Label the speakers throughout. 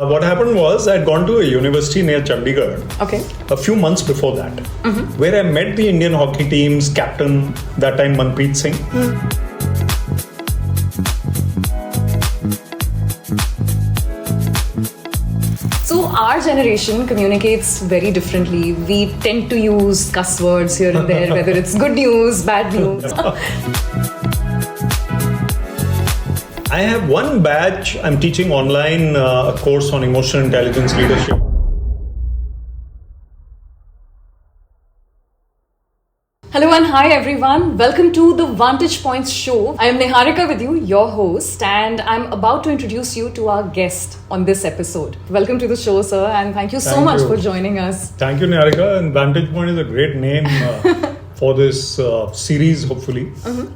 Speaker 1: What happened was I'd gone to a university near Chandigarh a few months before that, where I met the Indian hockey team's captain, that time Manpreet Singh.
Speaker 2: So our generation communicates very differently. We tend to use cuss words here and there, whether it's good news, bad news.
Speaker 1: I have one batch. I'm teaching online a course on emotional intelligence leadership.
Speaker 2: Hello and hi everyone. Welcome to the Vantage Point Show. I am Niharika with you, your host, and I'm about to introduce you to our guest on this episode. Welcome to the show, sir, and thank you so much for joining us.
Speaker 1: Thank you, Niharika. And Vantage Point is a great name for this series, hopefully.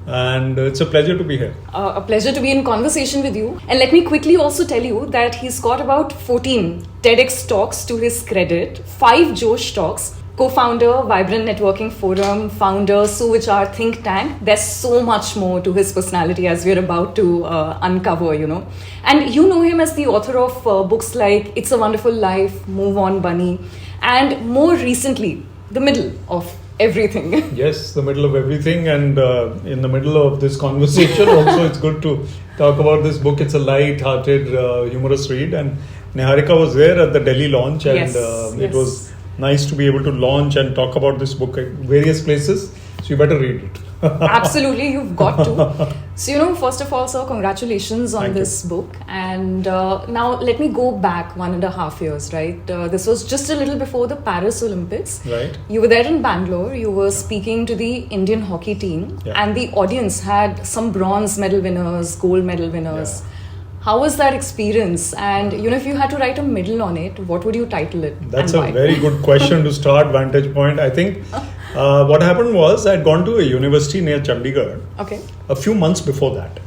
Speaker 1: And it's a pleasure to be here.
Speaker 2: A pleasure to be in conversation with you. And let me quickly also tell you that he's got about 14 TEDx Talks to his credit, 5 Josh Talks, co-founder, Vibrant Networking Forum, founder, Suvichar Think Tank. There's so much more to his personality as we're about to uncover, And you know him as the author of books like It's a Wonderful Life, Move On Bunny, and more recently, The Middle of Everything.
Speaker 1: Yes, the middle of everything, and in the middle of this conversation also it's good to talk about this book. It's a light-hearted, humorous read, and Niharika was there at the Delhi launch, and it was nice to be able to launch and talk about this book at various places, so you better read it.
Speaker 2: Absolutely, you've got to. So, first of all, sir, congratulations on this book. And now let me go back 1.5 years, right? This was just a little before the Paris Olympics.
Speaker 1: Right.
Speaker 2: You were there in Bangalore. You were speaking to the Indian hockey team.
Speaker 1: Yeah.
Speaker 2: And the audience had some bronze medal winners, gold medal winners. Yeah. How was that experience? And, if you had to write a middle on it, what would you title it?
Speaker 1: That's a very good question to start Vantage Point. I think what happened was I'd gone to a university near Chandigarh a few months before that,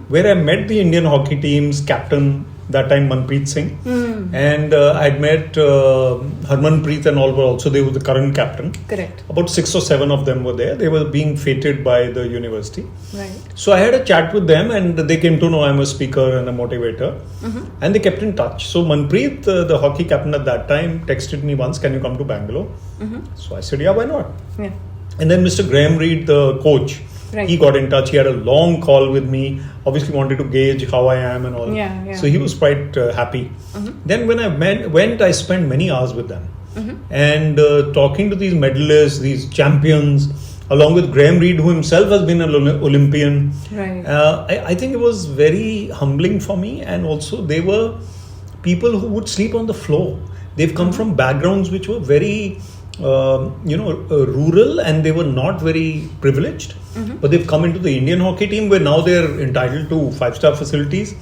Speaker 1: where I met the Indian hockey team's captain, that time Manpreet Singh. And I'd met Harmanpreet and all were also, they were the current captain.
Speaker 2: Correct.
Speaker 1: About 6 or 7 of them were there. They were being feted by the university.
Speaker 2: Right.
Speaker 1: So I had a chat with them, and they came to know I'm a speaker and a motivator. And they kept in touch. So Manpreet, the hockey captain at that time, texted me once, can you come to Bangalore? So I said, yeah, why not?
Speaker 2: Yeah.
Speaker 1: And then Mr. Graham Reed, the coach, he got in touch. He had a long call with me, obviously wanted to gauge how I am and all. So he was quite happy. Then when I went, I spent many hours with them. And talking to these medalists, these champions, along with Graham Reed, who himself has been an Olympian.
Speaker 2: Right.
Speaker 1: I think it was very humbling for me. And also they were people who would sleep on the floor. They've come from backgrounds which were very rural, and they were not very privileged, but they've come into the Indian hockey team where now they're entitled to 5-star facilities,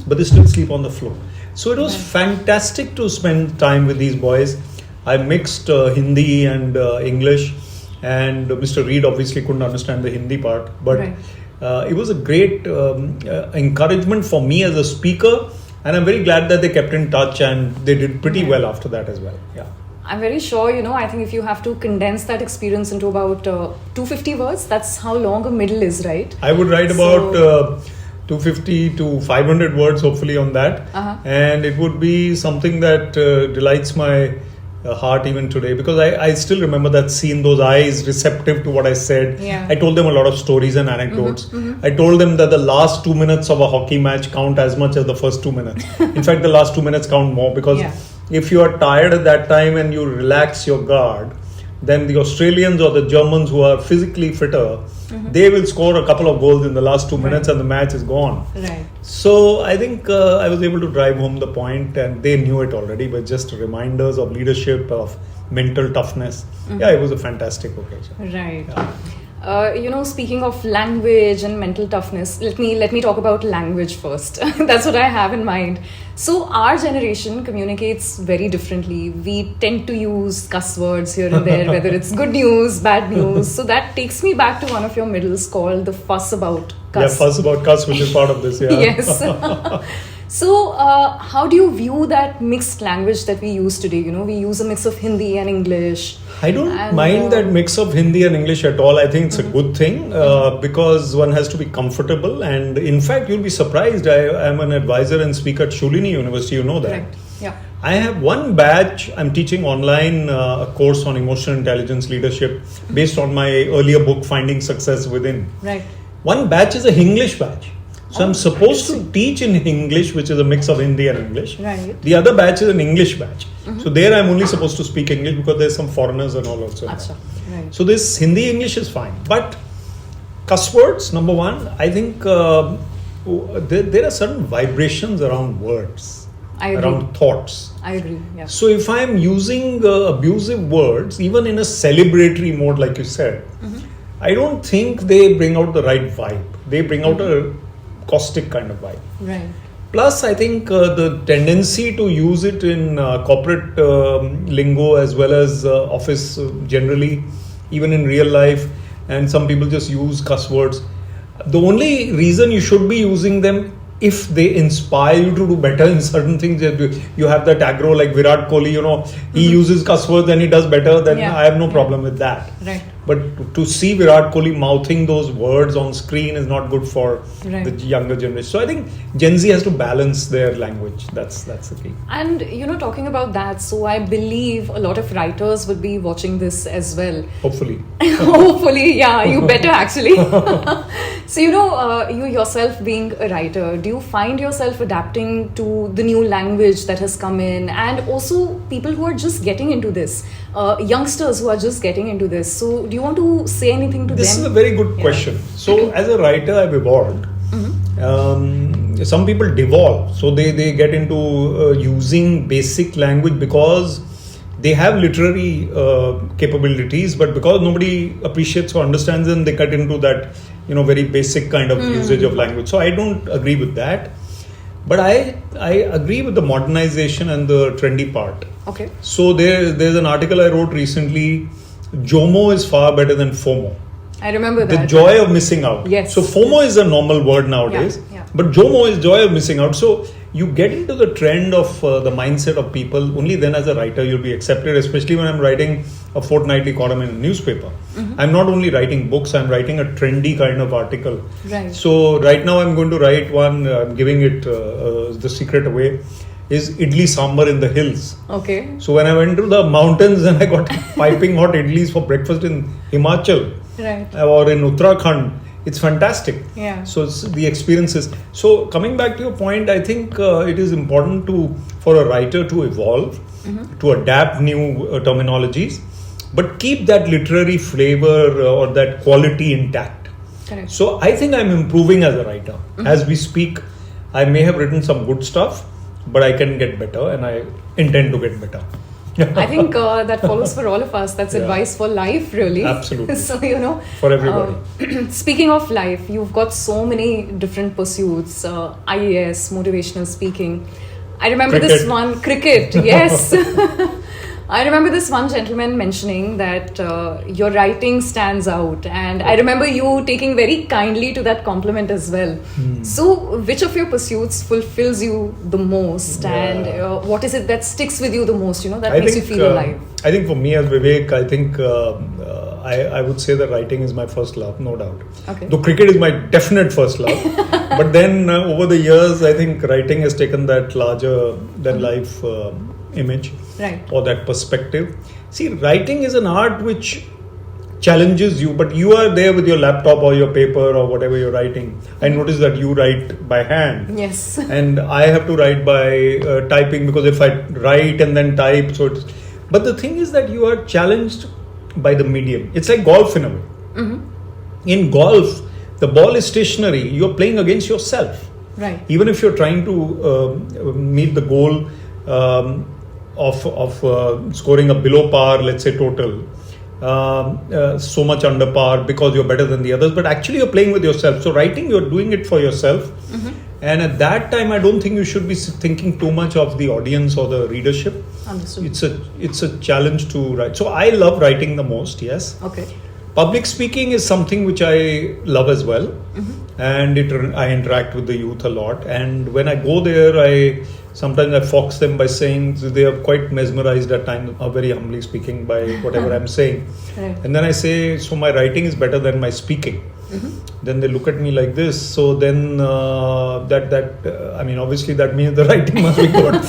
Speaker 1: but they still sleep on the floor. So it was fantastic to spend time with these boys. I mixed Hindi and English, and Mr. Reed obviously couldn't understand the Hindi part, but it was a great encouragement for me as a speaker, and I'm very glad that they kept in touch, and they did pretty well after that as well. Yeah.
Speaker 2: I'm very sure, I think if you have to condense that experience into about 250 words, that's how long a middle is, right?
Speaker 1: I would write about 250 to 500 words, hopefully, on that. And it would be something that delights my heart even today, because I still remember that scene, those eyes receptive to what I said.
Speaker 2: Yeah.
Speaker 1: I told them a lot of stories and anecdotes. I told them that the last 2 minutes of a hockey match count as much as the first 2 minutes. In fact, the last 2 minutes count more, because if you are tired at that time and you relax your guard, then the Australians or the Germans who are physically fitter, they will score a couple of goals in the last 2 minutes and the match is gone.
Speaker 2: Right.
Speaker 1: So I think I was able to drive home the point, and they knew it already, but just reminders of leadership, of mental toughness. Yeah, it was a fantastic occasion.
Speaker 2: Right. Speaking of language and mental toughness, let me talk about language first. That's what I have in mind. So our generation communicates very differently. We tend to use cuss words here and there, whether it's good news, bad news. So that takes me back to one of your middles called the Fuss About Cuss.
Speaker 1: Yeah, Fuss About Cuss, which is part of this. Yeah.
Speaker 2: Yes. So, how do you view that mixed language that we use today? We use a mix of Hindi and English.
Speaker 1: I don't mind that mix of Hindi and English at all. I think it's a good thing because one has to be comfortable. And in fact, you'll be surprised. I am an advisor and speaker at Shulini University. You know that.
Speaker 2: Correct. Yeah.
Speaker 1: I have one batch. I'm teaching online a course on emotional intelligence leadership based on my earlier book, Finding Success Within.
Speaker 2: Right.
Speaker 1: One batch is a Hinglish batch. So I'm supposed to
Speaker 2: interesting.
Speaker 1: teach in Hinglish, which is a mix of Hindi and English.
Speaker 2: Right.
Speaker 1: The other batch is an English batch. So there I'm only supposed to speak English because there's some foreigners and all also.
Speaker 2: Acha. Right.
Speaker 1: So this Hindi English is fine. But cuss words, number one, I think there are certain vibrations around words,
Speaker 2: I agree.
Speaker 1: around thoughts.
Speaker 2: I agree. Yeah.
Speaker 1: So if I'm using abusive words, even in a celebratory mode, like you said, I don't think they bring out the right vibe. They bring out a caustic kind of vibe.
Speaker 2: Right.
Speaker 1: Plus, I think the tendency to use it in corporate lingo as well as office generally, even in real life, and some people just use cuss words. The only reason you should be using them if they inspire you to do better in certain things. You have that aggro like Virat Kohli, he uses cuss words and he does better, then I have no problem with that.
Speaker 2: Right.
Speaker 1: But to see Virat Kohli mouthing those words on screen is not good for the younger generation. So I think Gen Z has to balance their language. That's the key.
Speaker 2: And talking about that, so I believe a lot of writers would be watching this as well.
Speaker 1: Hopefully.
Speaker 2: Hopefully, yeah, you better actually. So you yourself being a writer, do you find yourself adapting to the new language that has come in, and also people who are just getting into this, youngsters who are just getting into this? So do you want to say anything to them?
Speaker 1: This is a very good question. So as a writer, I've evolved. Some people devolve, so they get into using basic language because they have literary capabilities, but because nobody appreciates or understands them, they cut into that very basic kind of usage of language. So I don't agree with that, but I agree with the modernization and the trendy part.
Speaker 2: Okay.
Speaker 1: So there's an article I wrote recently. JOMO is far better than FOMO.
Speaker 2: I remember that.
Speaker 1: The joy of missing out.
Speaker 2: Yes.
Speaker 1: So FOMO is a normal word nowadays, but JOMO is joy of missing out. So you get into the trend of the mindset of people. Only then as a writer you'll be accepted, especially when I'm writing a fortnightly column in a newspaper. I'm not only writing books, I'm writing a trendy kind of article.
Speaker 2: Right.
Speaker 1: So right now I'm going to write one, I'm giving it the secret away, is idli sambar in the hills.
Speaker 2: Okay.
Speaker 1: So when I went to the mountains and I got piping hot idlis for breakfast in Himachal,
Speaker 2: right,
Speaker 1: or in Uttarakhand, it's fantastic.
Speaker 2: Yeah.
Speaker 1: So it's the experiences. So coming back to your point, I think it is important for a writer to evolve, to adapt new terminologies, but keep that literary flavor or that quality intact.
Speaker 2: Correct.
Speaker 1: So I think I'm improving as a writer. As we speak, I may have written some good stuff, but I can get better, and I intend to get better.
Speaker 2: I think that follows for all of us. That's advice for life, really.
Speaker 1: Absolutely.
Speaker 2: So,
Speaker 1: for everybody.
Speaker 2: Speaking of life, you've got so many different pursuits. IAS, motivational speaking. I remember this one, cricket, yes. I remember this one gentleman mentioning that your writing stands out, and I remember you taking very kindly to that compliment as well. So, which of your pursuits fulfills you the most, and what is it that sticks with you the most? That makes you feel alive.
Speaker 1: I think for me as Vivek, I think I would say that writing is my first love, no doubt.
Speaker 2: Okay.
Speaker 1: Though cricket is my definite first love, but then over the years, I think writing has taken that larger than life image,
Speaker 2: right,
Speaker 1: or that perspective. See, writing is an art which challenges you, but you are there with your laptop or your paper or whatever you're writing. I notice that you write by hand.
Speaker 2: Yes.
Speaker 1: And I have to write by typing, because if I write and then type, but the thing is that you are challenged by the medium. It's like golf in a way. In golf, the ball is stationary. You're playing against yourself.
Speaker 2: Right.
Speaker 1: Even if you're trying to meet the goal of scoring a below par, let's say total, so much under par because you're better than the others, but actually you're playing with yourself. So writing, you're doing it for yourself. And at that time, I don't think you should be thinking too much of the audience or the readership.
Speaker 2: Understood.
Speaker 1: It's a challenge to write. So I love writing the most, yes.
Speaker 2: Okay.
Speaker 1: Public speaking is something which I love as well. And I interact with the youth a lot. And when I go there, sometimes I fox them by saying, they are quite mesmerized at times, very humbly speaking, by whatever I'm saying.
Speaker 2: Right.
Speaker 1: And then I say, so my writing is better than my speaking. then they look at me like this. So then obviously that means the writing must be good.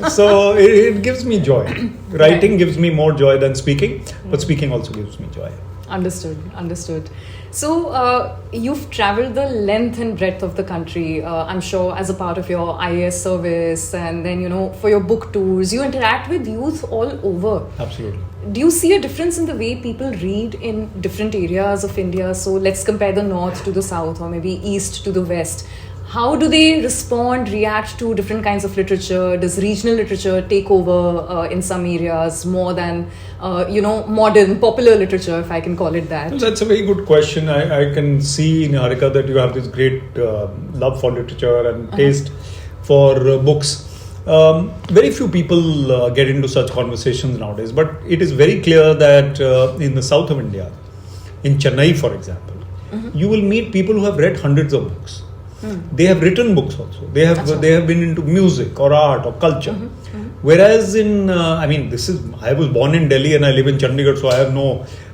Speaker 1: so it gives me joy. Writing gives me more joy than speaking, but speaking also gives me joy.
Speaker 2: Understood. So you've traveled the length and breadth of the country, I'm sure, as a part of your IAS service, and then, for your book tours, you interact with youth all over.
Speaker 1: Absolutely.
Speaker 2: Do you see a difference in the way people read in different areas of India? So let's compare the north to the south, or maybe east to the west. How do they react to different kinds of literature? Does regional literature take over in some areas more than, modern, popular literature, if I can call it that?
Speaker 1: Well, that's a very good question. I can see, Niharika, that you have this great love for literature and taste for books. Very few people get into such conversations nowadays, but it is very clear that in the south of India, in Chennai, for example, you will meet people who have read hundreds of books. They have written books also. They have been into music or art or culture. Whereas I was born in Delhi and I live in Chandigarh, so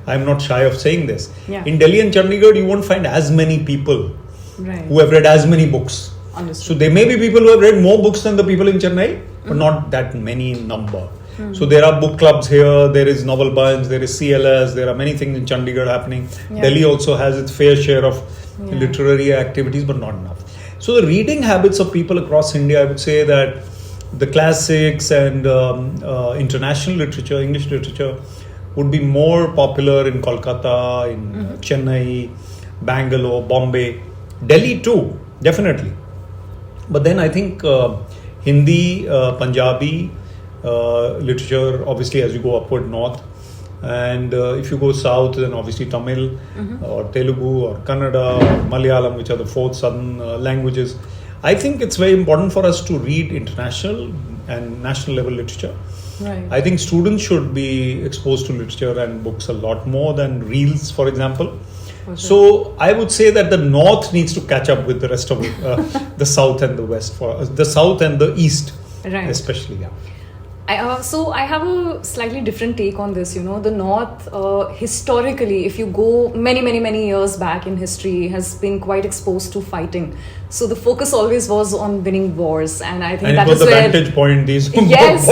Speaker 1: I'm not shy of saying this.
Speaker 2: Yeah.
Speaker 1: In Delhi and Chandigarh, you won't find as many people who have read as many books.
Speaker 2: Understood.
Speaker 1: So there may be people who have read more books than the people in Chennai, but not that many in number. So there are book clubs here, there is novel bunch, there is CLS, there are many things in Chandigarh happening.
Speaker 2: Yeah.
Speaker 1: Delhi also has its fair share of literary activities, but not enough. So the reading habits of people across India, I would say that the classics and international literature, English literature, would be more popular in Kolkata, in Chennai, Bangalore, Bombay, Delhi too, definitely. But then I think Hindi, Punjabi literature, obviously as you go upward north, and if you go south, then obviously Tamil or Telugu or Kannada or Malayalam, which are the fourth southern languages. I think it's very important for us to read international and national level literature.
Speaker 2: Right.
Speaker 1: I think students should be exposed to literature and books a lot more than reels, for example.
Speaker 2: Okay.
Speaker 1: So I would say that the north needs to catch up with the rest of the south and the west, for the south and the east, especially. Yeah.
Speaker 2: So I have a slightly different take on this. The North, historically, if you go many years back in history, has been quite exposed to fighting. So the focus always was on winning wars, and I think that is where
Speaker 1: Vantage Point, these
Speaker 2: yes.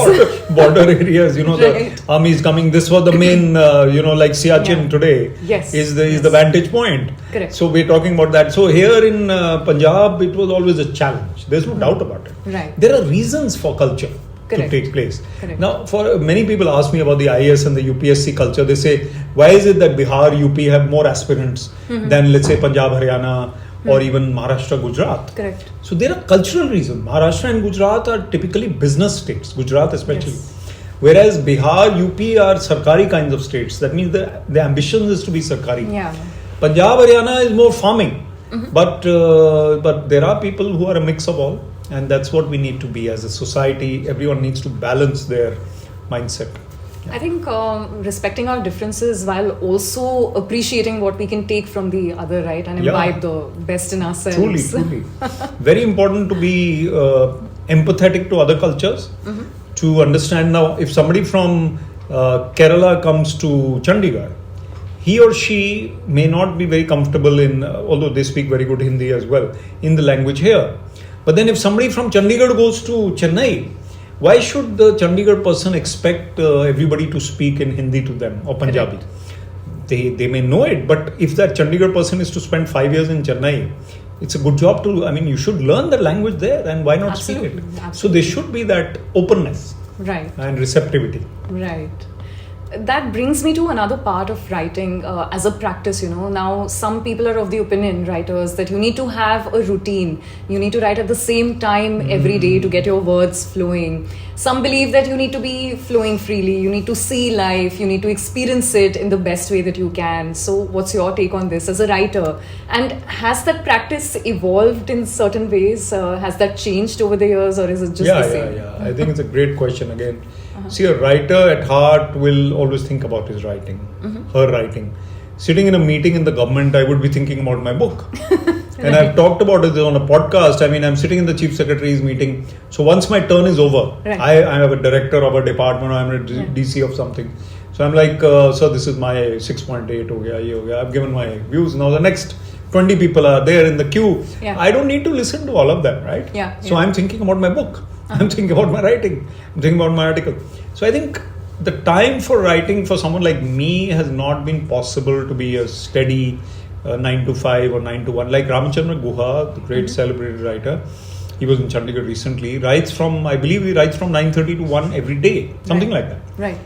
Speaker 1: border areas, the army is coming. This was the main, like Siachen today is the Vantage Point.
Speaker 2: Correct.
Speaker 1: So we're talking about that. So here in Punjab, it was always a challenge. There's no doubt about it.
Speaker 2: Right.
Speaker 1: There are reasons for culture to take place.
Speaker 2: Correct.
Speaker 1: Now, for many people ask me about the IAS and the UPSC culture. They say, why is it that Bihar, UP have more aspirants than, let's say, Punjab, Haryana, or even Maharashtra, Gujarat?
Speaker 2: Correct.
Speaker 1: So there are cultural reasons. Maharashtra and Gujarat are typically business states, Gujarat especially. Yes. Whereas Bihar, UP are Sarkari kinds of states. That means the ambition is to be Sarkari.
Speaker 2: Yeah.
Speaker 1: Punjab, Haryana is more farming. But there are people who are a mix of all. And that's what we need to be as a society. Everyone needs to balance their mindset.
Speaker 2: I think respecting our differences while also appreciating what we can take from the other, right? And imbibe the best in ourselves.
Speaker 1: Truly. Very important to be empathetic to other cultures, to understand. Now, if somebody from Kerala comes to Chandigarh, he or she may not be very comfortable in, although they speak very good Hindi as well, in the language here. But then if somebody from Chandigarh goes to Chennai, why should the Chandigarh person expect everybody to speak in Hindi to them or Punjabi? Correct. They may know it, but if that Chandigarh person is to spend 5 years in Chennai, it's a good job to, you should learn the language there, and why not speak it?
Speaker 2: Absolutely.
Speaker 1: So there should be that openness and receptivity.
Speaker 2: Right. That brings me to another part of writing as a practice, Now, some people are of the opinion, writers, that you need to have a routine. You need to write at the same time every day to get your words flowing. Some believe that you need to be flowing freely. You need to see life. You need to experience it in the best way that you can. So what's your take on this as a writer? And has that practice evolved in certain ways? Has that changed over the years, or is it just the same?
Speaker 1: Yeah. I think it's a great question again. See, a writer at heart will always think about his writing, her writing. Sitting in a meeting in the government, I would be thinking about my book. And I've talked about it on a podcast. I'm sitting in the chief secretary's meeting. So once my turn is over, I am a director of a department, or I'm a DC of something. So So I'm like, so this is my 6.8 ho gaya, ye ho gaya. I've given my views. Now the next 20 people are there in the queue.
Speaker 2: Yeah.
Speaker 1: I don't need to listen to all of them, right?
Speaker 2: Yeah.
Speaker 1: So I'm thinking about my book. I'm thinking about my writing. I'm thinking about my article. So I think the time for writing for someone like me has not been possible to be a steady 9 to 5 or 9 to 1. Like Ramachandra Guha, the great celebrated writer, he was in Chandigarh recently, I believe he writes from 9:30 to 1 every day, something like that.
Speaker 2: Right.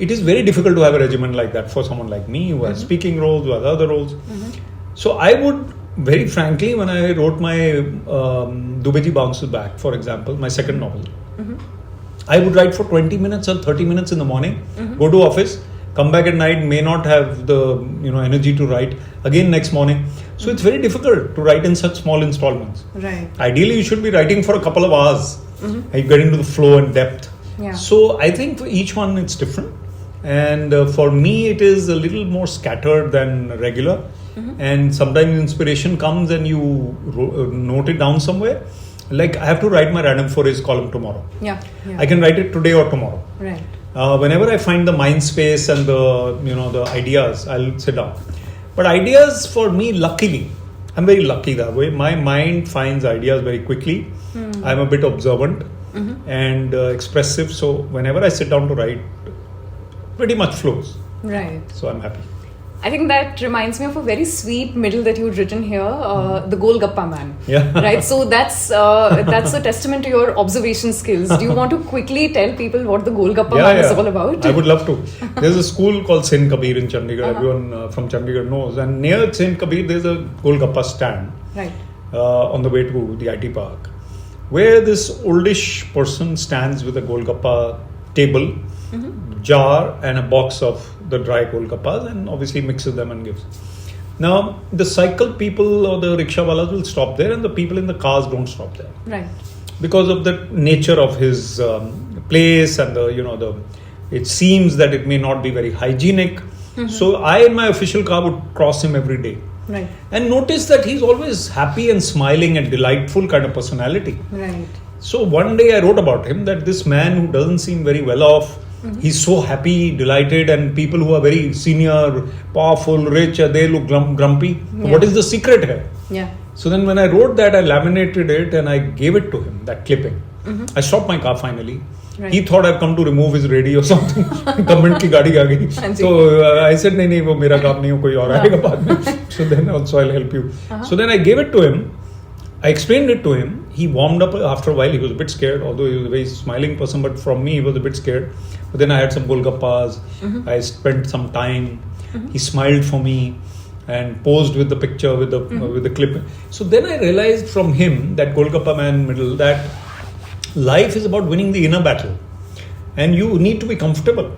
Speaker 1: It is very difficult to have a regimen like that for someone like me who has speaking roles, who has other roles. So I would, very frankly, when I wrote my Dubeji Bounces Back, for example, my second novel, I would write for 20 minutes or 30 minutes in the morning, go to office, come back at night, may not have the energy to write again next morning. So it's very difficult to write in such small installments.
Speaker 2: Right.
Speaker 1: Ideally, you should be writing for a couple of hours. And you get into the flow and depth.
Speaker 2: Yeah.
Speaker 1: So I think for each one it's different. And for me, it is a little more scattered than regular. And sometimes inspiration comes and you note it down somewhere. Like I have to write my random forays column tomorrow.
Speaker 2: Yeah.
Speaker 1: I can write it today or tomorrow.
Speaker 2: Right.
Speaker 1: Whenever I find the mind space and the ideas, I'll sit down. But ideas for me, luckily, I'm very lucky that way. My mind finds ideas very quickly. I'm a bit observant and expressive. So whenever I sit down to write, pretty much flows.
Speaker 2: Right.
Speaker 1: So I'm happy.
Speaker 2: I think that reminds me of a very sweet middle that you'd written here, the Golgappa Man.
Speaker 1: Yeah.
Speaker 2: Right. So that's a testament to your observation skills. Do you want to quickly tell people what the Golgappa Man is all about?
Speaker 1: I would love to. There's a school called Saint Kabir in Chandigarh. Everyone from Chandigarh knows. And near Saint Kabir, there's a Golgappa stand.
Speaker 2: Right.
Speaker 1: On the way to the IT park, where this oldish person stands with a Golgappa table, jar, and a box of the dry Golgappas, and obviously mixes them and gives. Now, the cycle people or the rickshaw wallahs will stop there, and the people in the cars don't stop there.
Speaker 2: Right.
Speaker 1: Because of the nature of his place and it seems that it may not be very hygienic. So I, in my official car, would cross him every day.
Speaker 2: Right.
Speaker 1: And notice that he's always happy and smiling and delightful kind of personality.
Speaker 2: Right.
Speaker 1: So one day I wrote about him that this man who doesn't seem very well off, he's so happy, delighted, and people who are very senior, powerful, rich, they look grumpy.
Speaker 2: Yeah.
Speaker 1: What is the secret here?
Speaker 2: Yeah.
Speaker 1: So then when I wrote that, I laminated it and I gave it to him, that clipping. I stopped my car finally.
Speaker 2: Right.
Speaker 1: He thought I've come to remove his radio or something. Government ki gaadi aa gayi. So I said, nahi, wo mera kaam nahi ho, koi aur aayega baad mein. So then also I'll help you. So then I gave it to him. I explained it to him. He warmed up after a while. He was a bit scared, although he was a very smiling person. But from me, he was a bit scared. But then I had some Golgappas. I spent some time. He smiled for me and posed with the picture, with the clip. So then I realized from him, that Golgappa Man middle, that life is about winning the inner battle. And you need to be comfortable.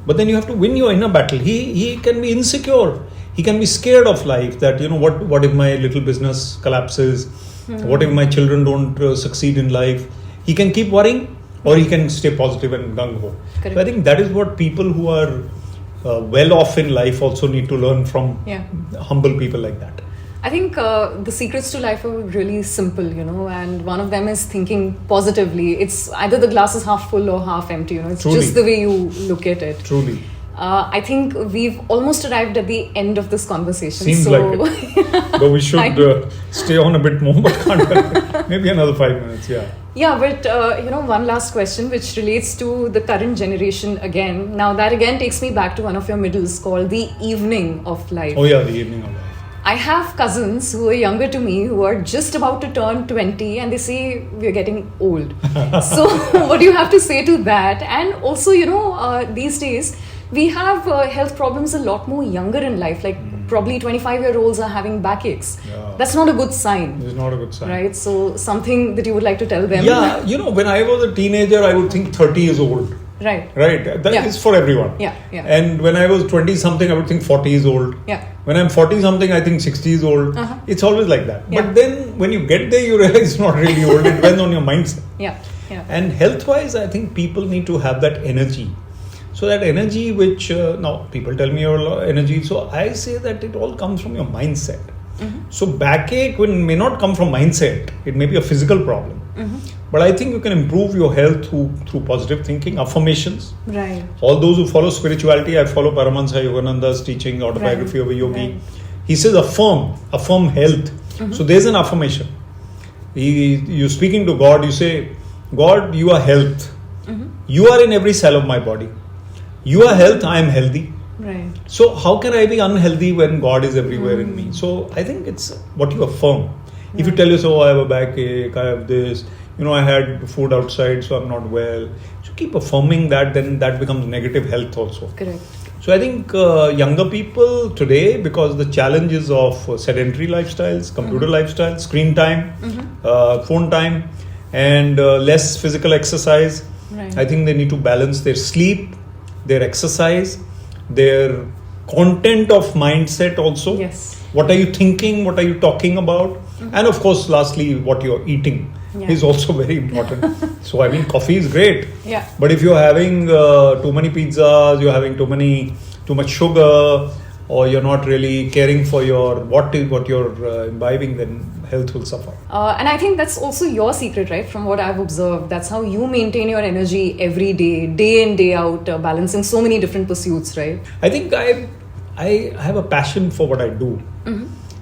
Speaker 1: But then you have to win your inner battle. He can be insecure. He can be scared of life, that, what if my little business collapses? What if my children don't succeed in life? He can keep worrying, or he can stay positive and gung-ho. So I think that is what people who are well off in life also need to learn from humble people like that.
Speaker 2: I think the secrets to life are really simple, and one of them is thinking positively. It's either the glass is half full or half empty, It's
Speaker 1: Truly.
Speaker 2: just the way you look at it.
Speaker 1: Truly.
Speaker 2: I think we've almost arrived at the end of this conversation.
Speaker 1: Seems like it. Though we should stay on a bit more, but can't help it. Maybe another 5 minutes,
Speaker 2: Yeah, but one last question which relates to the current generation again. Now that again takes me back to one of your middles called the evening of life.
Speaker 1: Oh yeah, the evening of life.
Speaker 2: I have cousins who are younger to me who are just about to turn 20 and they say we're getting old. So what do you have to say to that? And also, these days we have health problems a lot more younger in life. Like probably 25-year-olds are having backaches.
Speaker 1: Yeah.
Speaker 2: That's not a good sign.
Speaker 1: It's not a good sign.
Speaker 2: Right? So something that you would like to tell them.
Speaker 1: Yeah, when I was a teenager, I would think 30 is old.
Speaker 2: Right.
Speaker 1: Right. That is for everyone.
Speaker 2: Yeah.
Speaker 1: And when I was 20 something, I would think 40 is old.
Speaker 2: Yeah.
Speaker 1: When I'm 40 something, I think 60 is old. It's always like that.
Speaker 2: Yeah.
Speaker 1: But then when you get there, you realize it's not really old. It depends on your mindset.
Speaker 2: Yeah.
Speaker 1: And health-wise, I think people need to have that energy. So that energy which, now people tell me your energy. So I say that it all comes from your mindset. So backache may not come from mindset. It may be a physical problem. But I think you can improve your health through positive thinking, affirmations.
Speaker 2: Right.
Speaker 1: All those who follow spirituality, I follow Paramahansa Yogananda's teaching, Autobiography of a Yogi.
Speaker 2: Right.
Speaker 1: He says affirm health. So there's an affirmation. You're speaking to God, you say, God, you are health. You are in every cell of my body. You are health, I am healthy.
Speaker 2: Right.
Speaker 1: So how can I be unhealthy when God is everywhere in me? So I think it's what you affirm. If you tell yourself, oh, I have a backache, I have this, I had food outside, so I'm not well. So keep affirming that, then that becomes negative health also.
Speaker 2: Correct.
Speaker 1: So I think younger people today, because the challenges of sedentary lifestyles, computer lifestyles, screen time, phone time, and less physical exercise,
Speaker 2: Right.
Speaker 1: I think they need to balance their sleep, their exercise, their content of mindset also.
Speaker 2: Yes.
Speaker 1: What are you thinking? What are you talking about? And of course, lastly, what you're eating is also very important. So, I mean, coffee is great.
Speaker 2: Yeah.
Speaker 1: But if you're having too many pizzas, you're having too much sugar, or you're not really caring for what you're imbibing, then health will suffer.
Speaker 2: And I think that's also your secret, right? From what I've observed, that's how you maintain your energy every day in, day out, balancing so many different pursuits, right?
Speaker 1: I think I have a passion for what I do.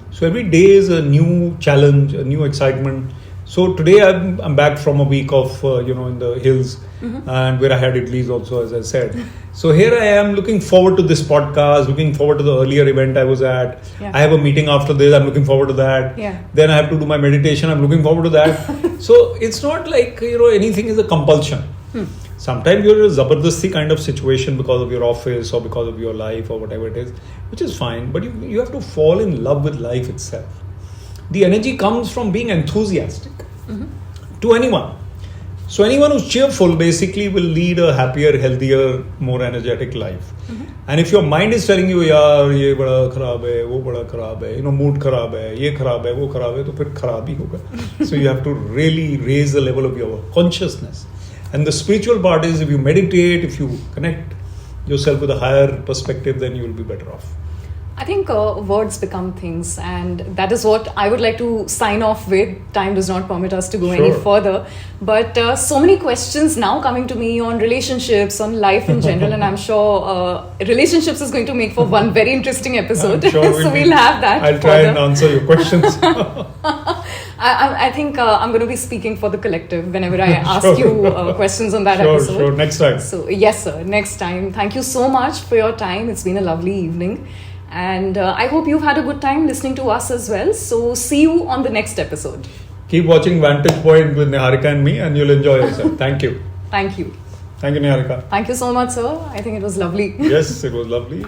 Speaker 1: So every day is a new challenge, a new excitement. So today I'm back from a week of in the hills, and where I had idlis also, as I said. So here I am looking forward to this podcast, looking forward to the earlier event I was at.
Speaker 2: Yeah.
Speaker 1: I have a meeting after this, I'm looking forward to that.
Speaker 2: Yeah.
Speaker 1: Then I have to do my meditation, I'm looking forward to that. So it's not like anything is a compulsion. Sometimes you're in a zabardasti kind of situation because of your office or because of your life or whatever it is, which is fine. But you have to fall in love with life itself. The energy comes from being enthusiastic to anyone. So anyone who's cheerful basically will lead a happier, healthier, more energetic life. And if your mind is telling you, yaar, ye bada kharab hai, wo bada kharab hai, mood kharab hai, ye kharab hai, wo kharab hai, to phir kharab hi hoga. So you have to really raise the level of your consciousness. And the spiritual part is, if you meditate, if you connect yourself with a higher perspective, then you will be better off.
Speaker 2: I think words become things, and that is what I would like to sign off with. Time does not permit us to go any further. But so many questions now coming to me on relationships, on life in general, and I'm sure relationships is going to make for one very interesting episode.
Speaker 1: I'm sure
Speaker 2: so we'll have that.
Speaker 1: I'll try and answer your questions.
Speaker 2: I think I'm going to be speaking for the collective whenever I ask you questions on that episode.
Speaker 1: Sure, next time.
Speaker 2: So yes, sir, next time. Thank you so much for your time. It's been a lovely evening. And I hope you've had a good time listening to us as well. So see you on the next episode.
Speaker 1: Keep watching Vantage Point with Niharika and me, and you'll enjoy yourself. Thank you.
Speaker 2: Thank you.
Speaker 1: Thank you, Niharika.
Speaker 2: Thank you so much, sir. I think it was lovely.
Speaker 1: Yes, it was lovely.